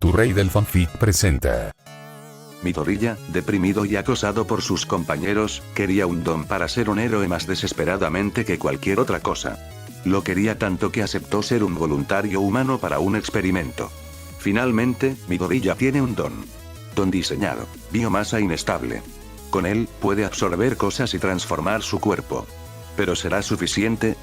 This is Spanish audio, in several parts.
Tu rey del fanfic presenta. Midoriya, deprimido y acosado por sus compañeros, quería un don para ser un héroe más desesperadamente que cualquier otra cosa. Lo quería tanto que aceptó ser un voluntario humano para un experimento. Finalmente, Midoriya tiene un don. Don diseñado, biomasa inestable. Con él, puede absorber cosas y transformar su cuerpo. ¿Pero será suficiente?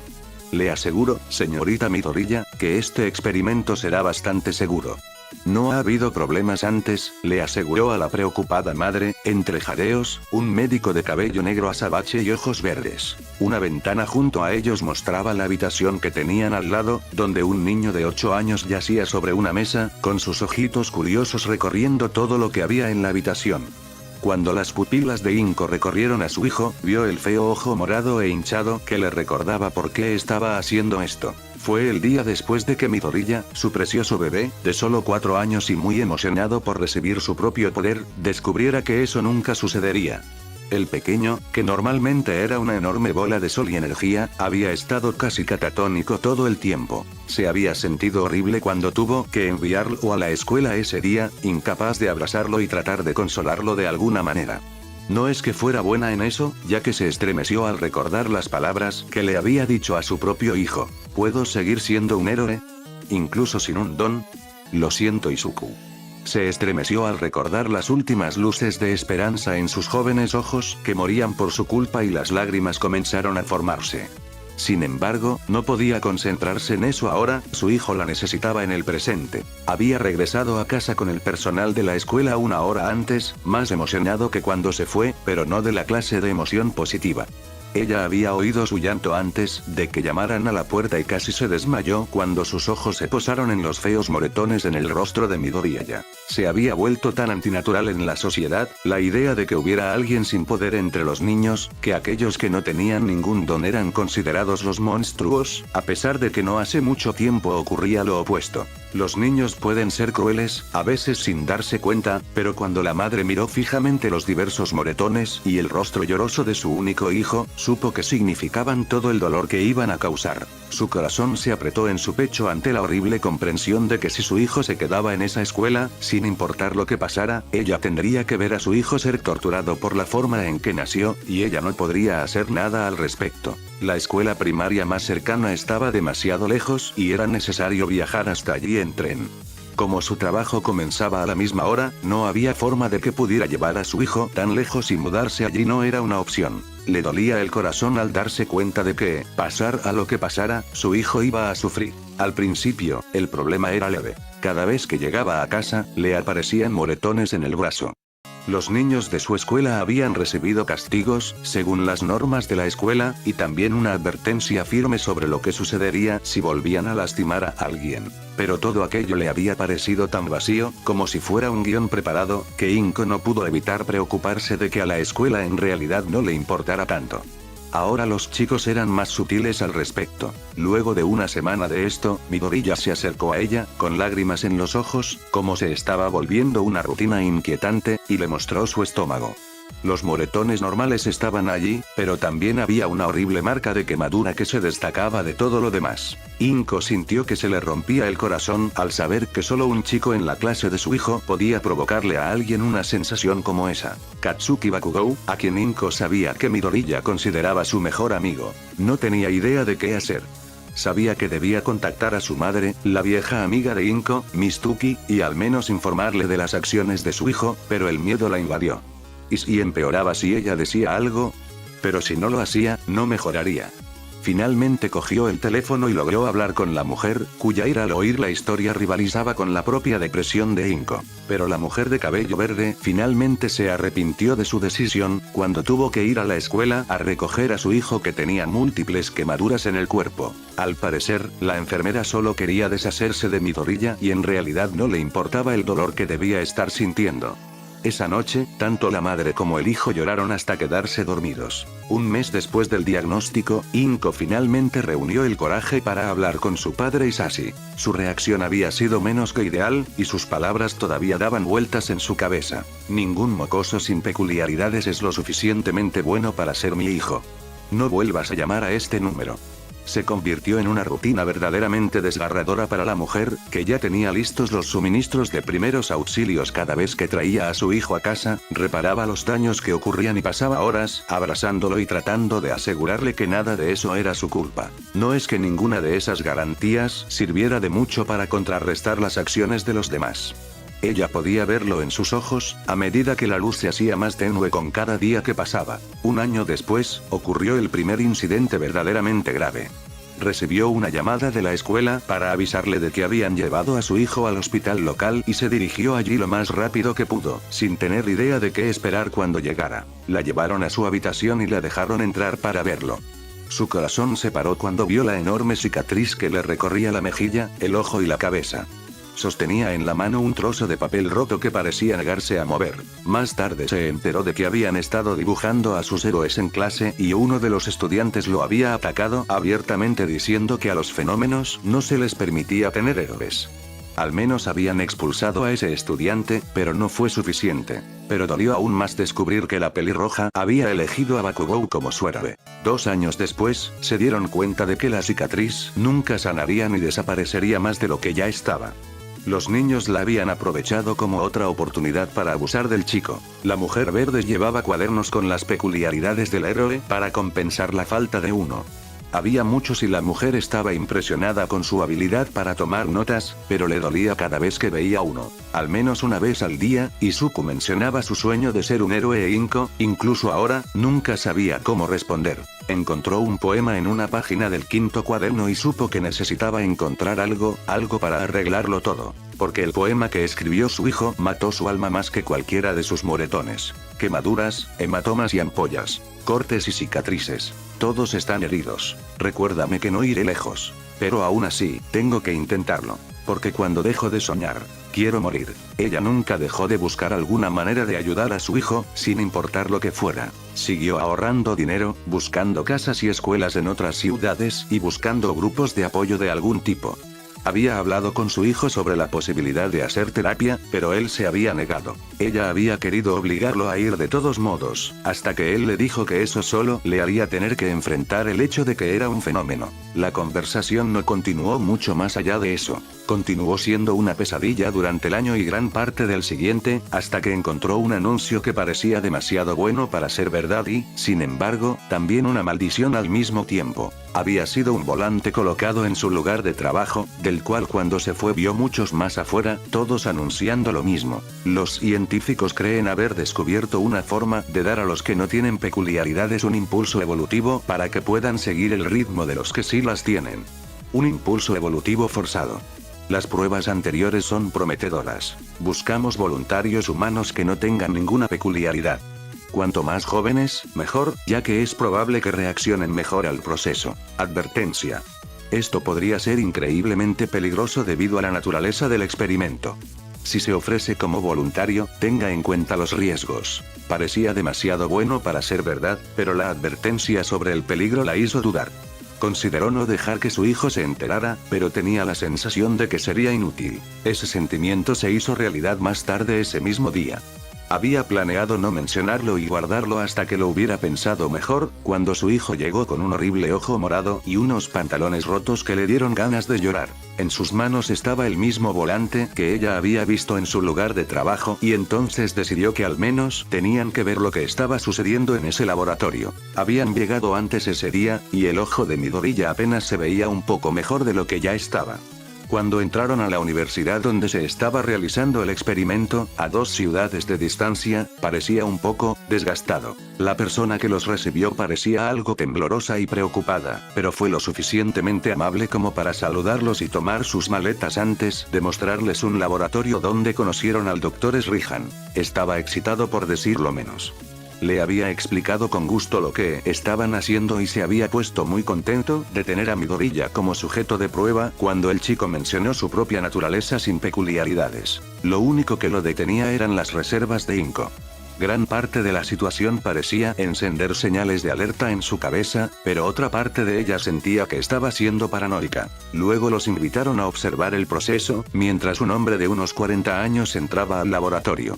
Le aseguro, señorita Midoriya, que este experimento será bastante seguro. No ha habido problemas antes, le aseguró a la preocupada madre, entre jadeos, un médico de cabello negro azabache y ojos verdes. Una ventana junto a ellos mostraba la habitación que tenían al lado, donde un niño de 8 años yacía sobre una mesa, con sus ojitos curiosos recorriendo todo lo que había en la habitación. Cuando las pupilas de Inko recorrieron a su hijo, vio el feo ojo morado e hinchado que le recordaba por qué estaba haciendo esto. Fue el día después de que Midoriya, su precioso bebé, de solo 4 años y muy emocionado por recibir su propio poder, descubriera que eso nunca sucedería. El pequeño, que normalmente era una enorme bola de sol y energía, había estado casi catatónico todo el tiempo. Se había sentido horrible cuando tuvo que enviarlo a la escuela ese día, incapaz de abrazarlo y tratar de consolarlo de alguna manera. No es que fuera buena en eso, ya que se estremeció al recordar las palabras que le había dicho a su propio hijo. ¿Puedo seguir siendo un héroe? ¿Incluso sin un don? Lo siento, Izuku. Se estremeció al recordar las últimas luces de esperanza en sus jóvenes ojos que morían por su culpa y las lágrimas comenzaron a formarse. Sin embargo, no podía concentrarse en eso ahora, su hijo la necesitaba en el presente. Había regresado a casa con el personal de la escuela 1 hora antes, más emocionado que cuando se fue, pero no de la clase de emoción positiva. Ella había oído su llanto antes de que llamaran a la puerta y casi se desmayó cuando sus ojos se posaron en los feos moretones en el rostro de Midoriya. Se había vuelto tan antinatural en la sociedad, la idea de que hubiera alguien sin poder entre los niños, que aquellos que no tenían ningún don eran considerados los monstruos, a pesar de que no hace mucho tiempo ocurría lo opuesto. Los niños pueden ser crueles, a veces sin darse cuenta, pero cuando la madre miró fijamente los diversos moretones y el rostro lloroso de su único hijo, supo que significaban todo el dolor que iban a causar. Su corazón se apretó en su pecho ante la horrible comprensión de que si su hijo se quedaba en esa escuela, sin importar lo que pasara, ella tendría que ver a su hijo ser torturado por la forma en que nació, y ella no podría hacer nada al respecto. La escuela primaria más cercana estaba demasiado lejos y era necesario viajar hasta allí en tren. Como su trabajo comenzaba a la misma hora, no había forma de que pudiera llevar a su hijo tan lejos y mudarse allí no era una opción. Le dolía el corazón al darse cuenta de que, pasar a lo que pasara, su hijo iba a sufrir. Al principio, el problema era leve. Cada vez que llegaba a casa, le aparecían moretones en el brazo. Los niños de su escuela habían recibido castigos, según las normas de la escuela, y también una advertencia firme sobre lo que sucedería si volvían a lastimar a alguien. Pero todo aquello le había parecido tan vacío, como si fuera un guión preparado, que Inko no pudo evitar preocuparse de que a la escuela en realidad no le importara tanto. Ahora los chicos eran más sutiles al respecto. Luego de una semana de esto, Midoriya se acercó a ella, con lágrimas en los ojos, como se estaba volviendo una rutina inquietante, y le mostró su estómago. Los moretones normales estaban allí, pero también había una horrible marca de quemadura que se destacaba de todo lo demás. Inko sintió que se le rompía el corazón al saber que solo un chico en la clase de su hijo podía provocarle a alguien una sensación como esa. Katsuki Bakugou, a quien Inko sabía que Midoriya consideraba su mejor amigo, no tenía idea de qué hacer. Sabía que debía contactar a su madre, la vieja amiga de Inko, Mitsuki, y al menos informarle de las acciones de su hijo, pero el miedo la invadió. ¿Y si empeoraba si ella decía algo? Pero si no lo hacía, no mejoraría. Finalmente cogió el teléfono y logró hablar con la mujer, cuya ira al oír la historia rivalizaba con la propia depresión de Inko. Pero la mujer de cabello verde finalmente se arrepintió de su decisión, cuando tuvo que ir a la escuela a recoger a su hijo que tenía múltiples quemaduras en el cuerpo. Al parecer, la enfermera solo quería deshacerse de Midoriya y en realidad no le importaba el dolor que debía estar sintiendo. Esa noche, tanto la madre como el hijo lloraron hasta quedarse dormidos. Un mes después del diagnóstico, Inko finalmente reunió el coraje para hablar con su padre Isashi. Su reacción había sido menos que ideal, y sus palabras todavía daban vueltas en su cabeza. Ningún mocoso sin peculiaridades es lo suficientemente bueno para ser mi hijo. No vuelvas a llamar a este número. Se convirtió en una rutina verdaderamente desgarradora para la mujer, que ya tenía listos los suministros de primeros auxilios cada vez que traía a su hijo a casa, reparaba los daños que ocurrían y pasaba horas abrazándolo y tratando de asegurarle que nada de eso era su culpa. No es que ninguna de esas garantías sirviera de mucho para contrarrestar las acciones de los demás. Ella podía verlo en sus ojos, a medida que la luz se hacía más tenue con cada día que pasaba. Un año después, ocurrió el primer incidente verdaderamente grave. Recibió una llamada de la escuela para avisarle de que habían llevado a su hijo al hospital local y se dirigió allí lo más rápido que pudo, sin tener idea de qué esperar cuando llegara. La llevaron a su habitación y la dejaron entrar para verlo. Su corazón se paró cuando vio la enorme cicatriz que le recorría la mejilla, el ojo y la cabeza. Sostenía en la mano un trozo de papel roto que parecía negarse a mover. Más tarde se enteró de que habían estado dibujando a sus héroes en clase y uno de los estudiantes lo había atacado abiertamente diciendo que a los fenómenos no se les permitía tener héroes. Al menos habían expulsado a ese estudiante, pero no fue suficiente. Pero dolió aún más descubrir que la pelirroja había elegido a Bakugou como su héroe. 2 años después, se dieron cuenta de que la cicatriz nunca sanaría ni desaparecería más de lo que ya estaba. Los niños la habían aprovechado como otra oportunidad para abusar del chico. La mujer verde llevaba cuadernos con las peculiaridades del héroe para compensar la falta de uno. Había muchos y la mujer estaba impresionada con su habilidad para tomar notas, pero le dolía cada vez que veía uno. Al menos una vez al día, Izuku mencionaba su sueño de ser un héroe e incluso ahora, nunca sabía cómo responder. Encontró un poema en una página del 5.º cuaderno y supo que necesitaba encontrar algo para arreglarlo todo. Porque el poema que escribió su hijo mató su alma más que cualquiera de sus moretones. Quemaduras, hematomas y ampollas. Cortes y cicatrices. Todos están heridos. Recuérdame que no iré lejos. Pero aún así, tengo que intentarlo. Porque cuando dejo de soñar, quiero morir. Ella nunca dejó de buscar alguna manera de ayudar a su hijo, sin importar lo que fuera. Siguió ahorrando dinero, buscando casas y escuelas en otras ciudades y buscando grupos de apoyo de algún tipo. Había hablado con su hijo sobre la posibilidad de hacer terapia, pero él se había negado. Ella había querido obligarlo a ir de todos modos, hasta que él le dijo que eso solo le haría tener que enfrentar el hecho de que era un fenómeno. La conversación no continuó mucho más allá de eso. Continuó siendo una pesadilla durante el año y gran parte del siguiente, hasta que encontró un anuncio que parecía demasiado bueno para ser verdad y, sin embargo, también una maldición al mismo tiempo. Había sido un volante colocado en su lugar de trabajo, del cual cuando se fue vio muchos más afuera, todos anunciando lo mismo. Los científicos creen haber descubierto una forma de dar a los que no tienen peculiaridades un impulso evolutivo para que puedan seguir el ritmo de los que sí las tienen. Un impulso evolutivo forzado. Las pruebas anteriores son prometedoras. Buscamos voluntarios humanos que no tengan ninguna peculiaridad. Cuanto más jóvenes, mejor, ya que es probable que reaccionen mejor al proceso. Advertencia. Esto podría ser increíblemente peligroso debido a la naturaleza del experimento. Si se ofrece como voluntario, tenga en cuenta los riesgos. Parecía demasiado bueno para ser verdad, pero la advertencia sobre el peligro la hizo dudar. Consideró no dejar que su hijo se enterara, pero tenía la sensación de que sería inútil. Ese sentimiento se hizo realidad más tarde ese mismo día. Había planeado no mencionarlo y guardarlo hasta que lo hubiera pensado mejor, cuando su hijo llegó con un horrible ojo morado y unos pantalones rotos que le dieron ganas de llorar. En sus manos estaba el mismo volante que ella había visto en su lugar de trabajo y entonces decidió que al menos tenían que ver lo que estaba sucediendo en ese laboratorio. Habían llegado antes ese día, y el ojo de Midoriya apenas se veía un poco mejor de lo que ya estaba. Cuando entraron a la universidad donde se estaba realizando el experimento, a 2 ciudades de distancia, parecía un poco desgastado. La persona que los recibió parecía algo temblorosa y preocupada, pero fue lo suficientemente amable como para saludarlos y tomar sus maletas antes de mostrarles un laboratorio donde conocieron al Dr. Srihan. Estaba excitado por decirlo menos. Le había explicado con gusto lo que estaban haciendo y se había puesto muy contento de tener a Midoriya como sujeto de prueba cuando el chico mencionó su propia naturaleza sin peculiaridades. Lo único que lo detenía eran las reservas de Inko. Gran parte de la situación parecía encender señales de alerta en su cabeza, pero otra parte de ella sentía que estaba siendo paranoica. Luego los invitaron a observar el proceso, mientras un hombre de unos 40 años entraba al laboratorio.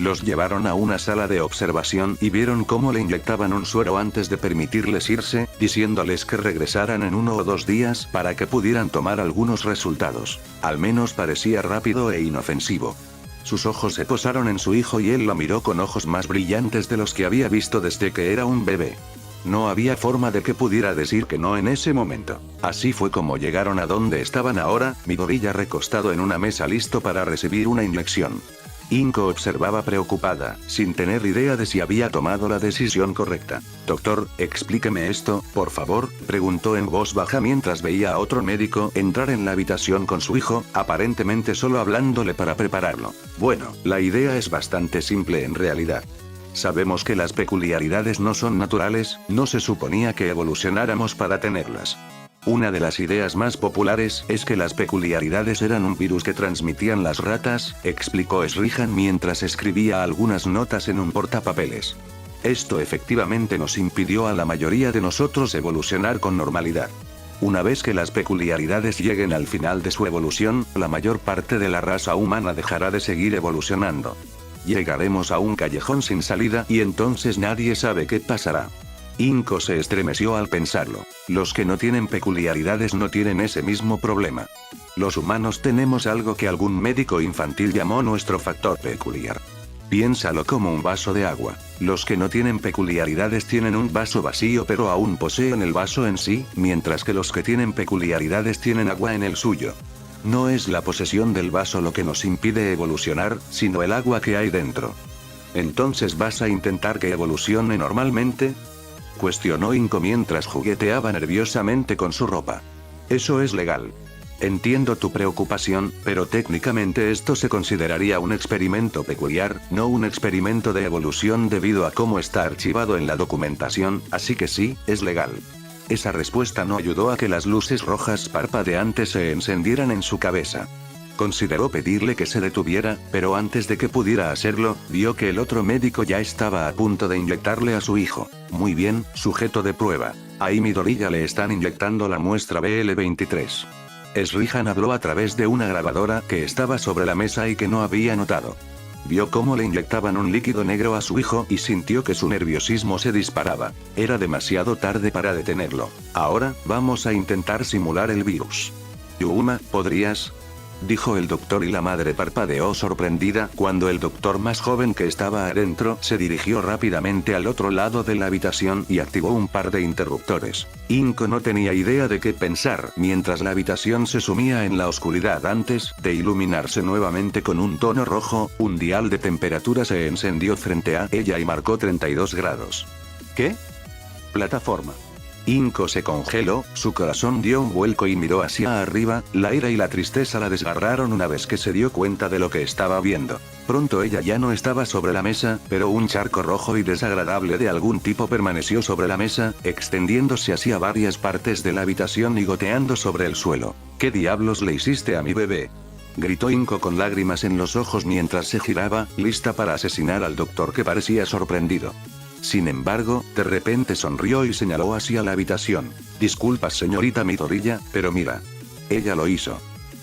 Los llevaron a una sala de observación y vieron cómo le inyectaban un suero antes de permitirles irse, diciéndoles que regresaran en 1 o 2 días para que pudieran tomar algunos resultados. Al menos parecía rápido e inofensivo. Sus ojos se posaron en su hijo y él lo miró con ojos más brillantes de los que había visto desde que era un bebé. No había forma de que pudiera decir que no en ese momento. Así fue como llegaron a donde estaban ahora, Midoriya recostado en una mesa listo para recibir una inyección. Inko observaba preocupada, sin tener idea de si había tomado la decisión correcta. «Doctor, explíqueme esto, por favor», preguntó en voz baja mientras veía a otro médico entrar en la habitación con su hijo, aparentemente solo hablándole para prepararlo. Bueno, la idea es bastante simple en realidad. Sabemos que las peculiaridades no son naturales, no se suponía que evolucionáramos para tenerlas. Una de las ideas más populares es que las peculiaridades eran un virus que transmitían las ratas, explicó Srihan mientras escribía algunas notas en un portapapeles. Esto efectivamente nos impidió a la mayoría de nosotros evolucionar con normalidad. Una vez que las peculiaridades lleguen al final de su evolución, la mayor parte de la raza humana dejará de seguir evolucionando. Llegaremos a un callejón sin salida y entonces nadie sabe qué pasará. Inko se estremeció al pensarlo. Los que no tienen peculiaridades no tienen ese mismo problema. Los humanos tenemos algo que algún médico infantil llamó nuestro factor peculiar. Piénsalo como un vaso de agua. Los que no tienen peculiaridades tienen un vaso vacío pero aún poseen el vaso en sí, mientras que los que tienen peculiaridades tienen agua en el suyo. No es la posesión del vaso lo que nos impide evolucionar, sino el agua que hay dentro. ¿Entonces vas a intentar que evolucione normalmente?, cuestionó Inko mientras jugueteaba nerviosamente con su ropa. Eso es legal. Entiendo tu preocupación, pero técnicamente esto se consideraría un experimento peculiar, no un experimento de evolución debido a cómo está archivado en la documentación, así que sí, es legal. Esa respuesta no ayudó a que las luces rojas parpadeantes se encendieran en su cabeza. Consideró pedirle que se detuviera, pero antes de que pudiera hacerlo, vio que el otro médico ya estaba a punto de inyectarle a su hijo. Muy bien, sujeto de prueba. Ahí Midoriya le están inyectando la muestra BL23. Srihan habló a través de una grabadora que estaba sobre la mesa y que no había notado. Vio cómo le inyectaban un líquido negro a su hijo y sintió que su nerviosismo se disparaba. Era demasiado tarde para detenerlo. Ahora, vamos a intentar simular el virus. Yuma, ¿podrías?, dijo el doctor y la madre parpadeó sorprendida cuando el doctor más joven que estaba adentro se dirigió rápidamente al otro lado de la habitación y activó un par de interruptores. Inko no tenía idea de qué pensar mientras la habitación se sumía en la oscuridad antes de iluminarse nuevamente con un tono rojo, un dial de temperatura se encendió frente a ella y marcó 32 grados. ¿Qué? Plataforma. Inko se congeló, su corazón dio un vuelco y miró hacia arriba, la ira y la tristeza la desgarraron una vez que se dio cuenta de lo que estaba viendo. Pronto ella ya no estaba sobre la mesa, pero un charco rojo y desagradable de algún tipo permaneció sobre la mesa, extendiéndose hacia varias partes de la habitación y goteando sobre el suelo. ¿Qué diablos le hiciste a mi bebé?, gritó Inko con lágrimas en los ojos mientras se giraba, lista para asesinar al doctor que parecía sorprendido. Sin embargo, de repente sonrió y señaló hacia la habitación. Disculpas señorita Midoriya, pero mira. Ella lo hizo.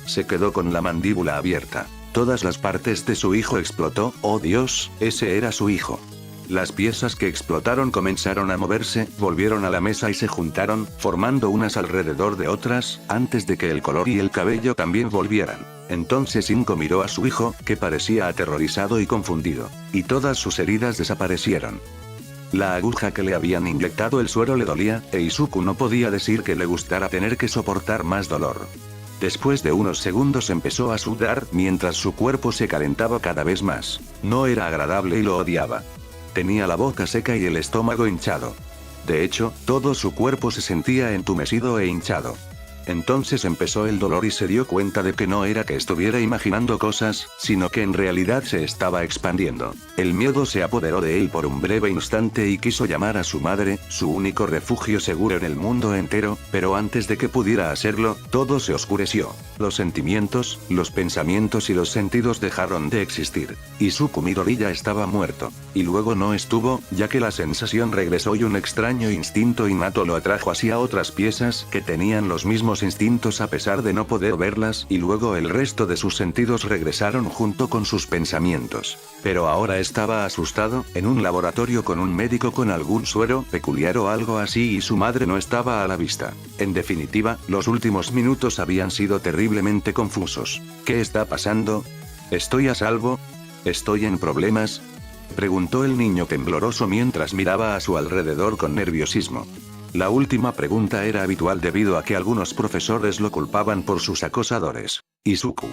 Se quedó con la mandíbula abierta. Todas las partes de su hijo explotó, oh Dios, ese era su hijo. Las piezas que explotaron comenzaron a moverse, volvieron a la mesa y se juntaron, formando unas alrededor de otras, antes de que el color y el cabello también volvieran. Entonces Inko miró a su hijo, que parecía aterrorizado y confundido. Y todas sus heridas desaparecieron. La aguja que le habían inyectado el suero le dolía, e Izuku no podía decir que le gustara tener que soportar más dolor. Después de unos segundos empezó a sudar mientras su cuerpo se calentaba cada vez más. No era agradable y lo odiaba. Tenía la boca seca y el estómago hinchado. De hecho, todo su cuerpo se sentía entumecido e hinchado. Entonces empezó el dolor y se dio cuenta de que no era que estuviera imaginando cosas, sino que en realidad se estaba expandiendo. El miedo se apoderó de él por un breve instante y quiso llamar a su madre, su único refugio seguro en el mundo entero, pero antes de que pudiera hacerlo, todo se oscureció. Los sentimientos, los pensamientos y los sentidos dejaron de existir. Izuku Midoriya estaba muerto. Y luego no estuvo, ya que la sensación regresó y un extraño instinto innato lo atrajo hacia otras piezas que tenían los mismos instintos a pesar de no poder verlas, y luego el resto de sus sentidos regresaron junto con sus pensamientos. Pero ahora estaba asustado, en un laboratorio con un médico con algún suero peculiar o algo así, y su madre no estaba a la vista. En definitiva, los últimos minutos habían sido terriblemente confusos. ¿Qué está pasando? ¿Estoy a salvo? ¿Estoy en problemas?, preguntó el niño tembloroso mientras miraba a su alrededor con nerviosismo. La última pregunta era habitual debido a que algunos profesores lo culpaban por sus acosadores. Izuku,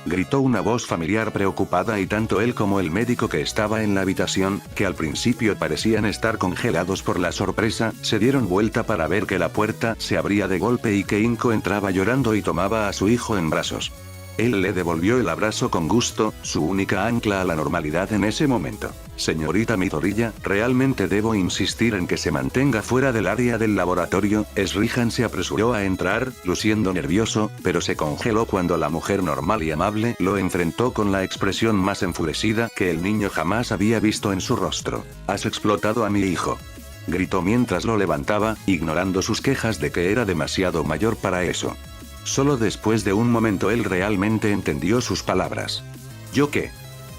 gritó una voz familiar preocupada, y tanto él como el médico que estaba en la habitación, que al principio parecían estar congelados por la sorpresa, se dieron vuelta para ver que la puerta se abría de golpe y que Inko entraba llorando y tomaba a su hijo en brazos. Él le devolvió el abrazo con gusto, su única ancla a la normalidad en ese momento. Señorita Midoriya, realmente debo insistir en que se mantenga fuera del área del laboratorio. Srihan se apresuró a entrar, luciendo nervioso, pero se congeló cuando la mujer normal y amable lo enfrentó con la expresión más enfurecida que el niño jamás había visto en su rostro. «Has explotado a mi hijo», gritó mientras lo levantaba, ignorando sus quejas de que era demasiado mayor para eso. Solo después de un momento él realmente entendió sus palabras. ¿Yo qué?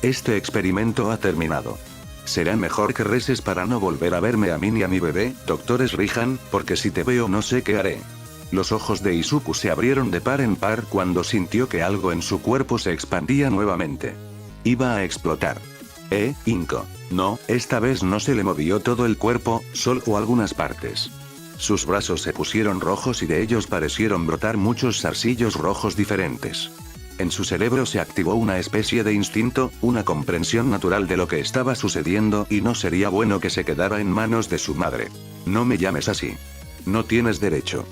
Este experimento ha terminado. Será mejor que reces para no volver a verme a mí ni a mi bebé, Dr. Srihan, porque si te veo no sé qué haré. Los ojos de Izuku se abrieron de par en par cuando sintió que algo en su cuerpo se expandía nuevamente. Iba a explotar. Inko. No, esta vez no se le movió todo el cuerpo, solo algunas partes. Sus brazos se pusieron rojos y de ellos parecieron brotar muchos zarcillos rojos diferentes. En su cerebro se activó una especie de instinto, una comprensión natural de lo que estaba sucediendo, y no sería bueno que se quedara en manos de su madre. No me llames así. No tienes derecho.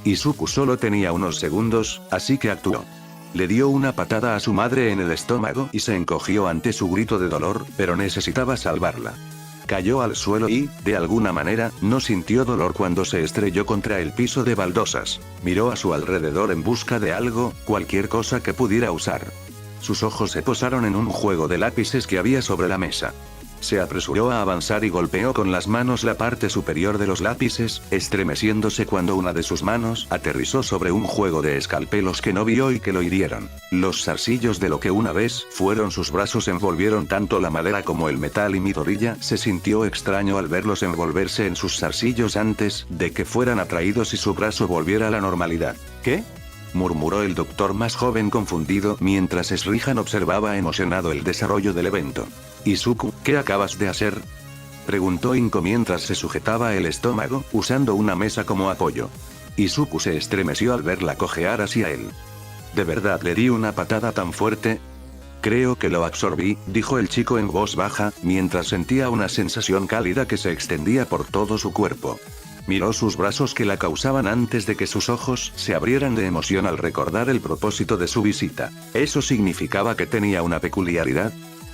Izuku solo tenía unos segundos, así que actuó. Le dio una patada a su madre en el estómago y se encogió ante su grito de dolor, pero necesitaba salvarla. Cayó al suelo y, de alguna manera, no sintió dolor cuando se estrelló contra el piso de baldosas. Miró a su alrededor en busca de algo, cualquier cosa que pudiera usar. Sus ojos se posaron en un juego de lápices que había sobre la mesa. Se apresuró a avanzar y golpeó con las manos la parte superior de los lápices, estremeciéndose cuando una de sus manos aterrizó sobre un juego de escalpelos que no vio y que lo hirieron. Los zarcillos de lo que una vez fueron sus brazos envolvieron tanto la madera como el metal, y Midoriya se sintió extraño al verlos envolverse en sus zarcillos antes de que fueran atraídos y su brazo volviera a la normalidad. ¿Qué?, murmuró el doctor más joven confundido mientras Srihan observaba emocionado el desarrollo del evento. Izuku, ¿qué acabas de hacer?, preguntó Inko mientras se sujetaba el estómago, usando una mesa como apoyo. Izuku se estremeció al verla cojear hacia él. ¿De verdad le di una patada tan fuerte? Creo que lo absorbí, dijo el chico en voz baja, mientras sentía una sensación cálida que se extendía por todo su cuerpo. Miró sus brazos que la causaban antes de que sus ojos se abrieran de emoción al recordar el propósito de su visita. ¿Eso significaba que tenía una peculiaridad?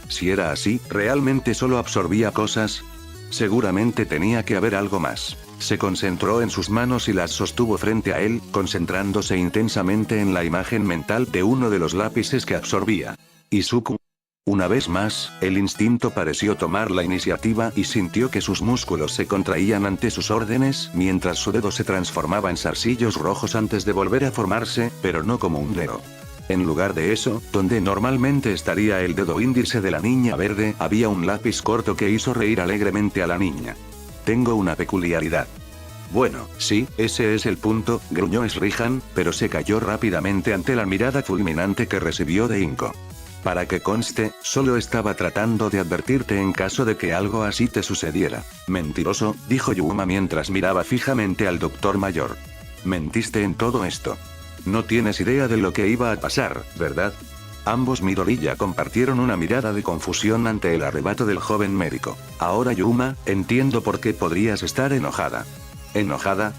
Si era así, ¿realmente solo absorbía cosas? Seguramente tenía que haber algo más. Se concentró en sus manos y las sostuvo frente a él, concentrándose intensamente en la imagen mental de uno de los lápices que absorbía. Izuku. Una vez más, el instinto pareció tomar la iniciativa y sintió que sus músculos se contraían ante sus órdenes, mientras su dedo se transformaba en zarcillos rojos antes de volver a formarse, pero no como un dedo. En lugar de eso, donde normalmente estaría el dedo índice de la niña verde, había un lápiz corto que hizo reír alegremente a la niña. Tengo una peculiaridad. Bueno, sí, ese es el punto, gruñó Srihan, pero se calló rápidamente ante la mirada fulminante que recibió de Inko. Para que conste, solo estaba tratando de advertirte en caso de que algo así te sucediera. Mentiroso, dijo Yuma mientras miraba fijamente al doctor mayor. Mentiste en todo esto. No tienes idea de lo que iba a pasar, ¿verdad? Ambos Midoriya compartieron una mirada de confusión ante el arrebato del joven médico. Ahora Yuma, entiendo por qué podrías estar enojada. ¿Enojada?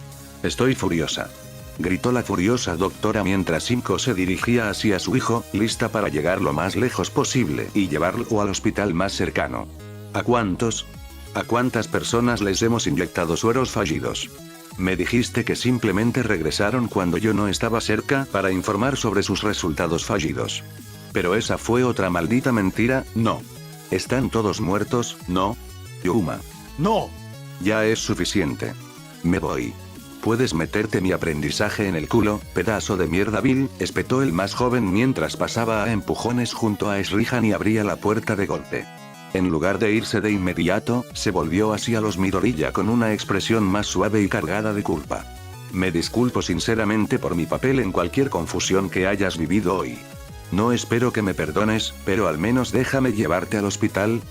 Estoy furiosa, gritó la furiosa doctora mientras Inko se dirigía hacia su hijo, lista para llegar lo más lejos posible y llevarlo al hospital más cercano. ¿A cuántas personas les hemos inyectado sueros fallidos? Me dijiste que simplemente regresaron cuando yo no estaba cerca para informar sobre sus resultados fallidos. Pero esa fue otra maldita mentira, ¿no? ¿Están todos muertos, no? Yuma. ¡No! Ya es suficiente. Me voy. Puedes meterte mi aprendizaje en el culo, pedazo de mierda vil, espetó el más joven mientras pasaba a empujones junto a Srihan y abría la puerta de golpe. En lugar de irse de inmediato, se volvió hacia los Midoriya con una expresión más suave y cargada de culpa. Me disculpo sinceramente por mi papel en cualquier confusión que hayas vivido hoy. No espero que me perdones, pero al menos déjame llevarte al hospital,